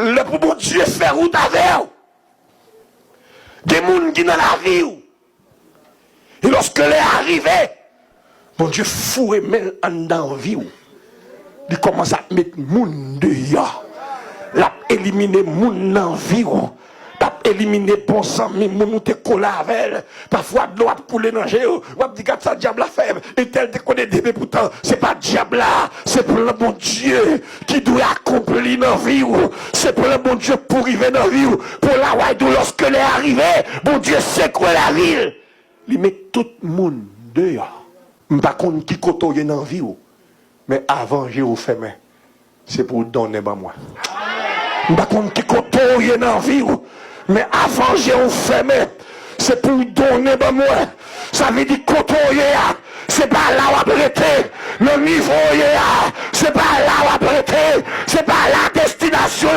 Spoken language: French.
le pour bon Dieu faire route avec eux. Des gens qui dans la vie. Et lorsque les arrivé, bon Dieu fouet même en dans la vie. Il commence à mettre moun dehors. L'a éliminer moun dans la vie. T'as éliminé bon sang, mais moun te collé avec. Parfois, de l'eau a coulé dans le géo. Ou a dit, que ça diable a fait. Et tel te connaît des pourtant, c'est pas diable là. C'est pour le bon Dieu qui doit accomplir dans la vie. C'est pour le bon Dieu pour arriver dans la vie. Pour la ouaille lorsque l'est arrivé, bon Dieu sait quoi la ville. Il met tout le monde dehors. Je ne sais pas qui côtoie dans la vie. Mais avant, j'ai fait main. C'est pour donner à moi. Je ne sais pas qui côtoie dans la vie. Mais avant, j'ai fermé. C'est pour donner à moi. Ça veut dire côtoyer. C'est pas là où apprêter. Le niveau, c'est pas là où apprêter. C'est pas la destination.